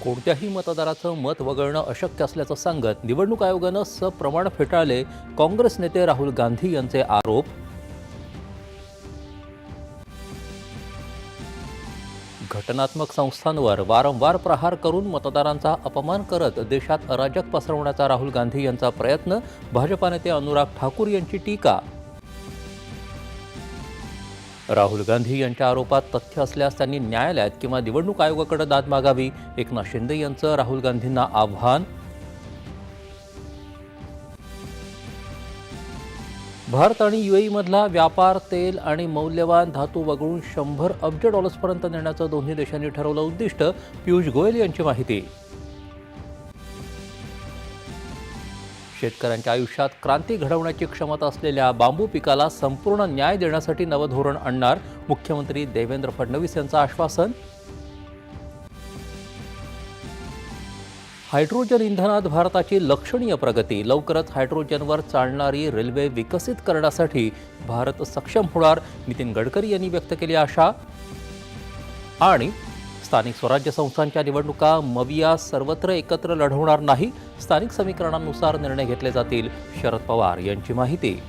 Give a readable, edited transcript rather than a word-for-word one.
कोणत्याही मतदाराचं मत वगळणं अशक्य असल्याचं सांगत निवडणूक आयोगानं सप्रमाण फेटाळले काँग्रेस नेते राहुल गांधी यांचे आरोप. घटनात्मक संस्थांवर वारंवार प्रहार करून मतदारांचा अपमान करत देशात अराजक पसरवण्याचा राहुल गांधी यांचा प्रयत्न. भाजपा नेते अनुराग ठाकूर यांची टीका. राहुल गांधी यांच्या आरोपात तथ्य असल्यास त्यांनी न्यायालयात किंवा निवडणूक आयोगाकडे दाद मागावी. एकनाथ शिंदे यांचं राहुल गांधींना आव्हान. भारत आणि UAE-मधला व्यापार तेल आणि मौल्यवान धातू वगळून 100 अब्ज डॉलर्सपर्यंत नेण्याचं दोन्ही देशांनी ठरवलं उद्दिष्ट. पियुष गोयल यांची माहिती. शेतकऱ्यांच्या आयुष्यात क्रांती घडवण्याची क्षमता असलेल्या बांबू पिकाला संपूर्ण न्याय देण्यासाठी नवं धोरण आणणार. मुख्यमंत्री देवेंद्र फडणवीस यांचं आश्वासन. हायड्रोजन इंधनात भारताची लक्षणीय प्रगती. लवकरच हायड्रोजनवर चालणारी रेल्वे विकसित करण्यासाठी भारत सक्षम होणार. नितीन गडकरी यांनी व्यक्त केली आशा. आणि स्थानिक स्वराज्य संस्थांच्या निवडणुका मविया सर्वत्र एकत्र लढवणार नाही. स्थानिक समीकरणांनुसार निर्णय घेतले जातील. शरद पवार यांची माहिती.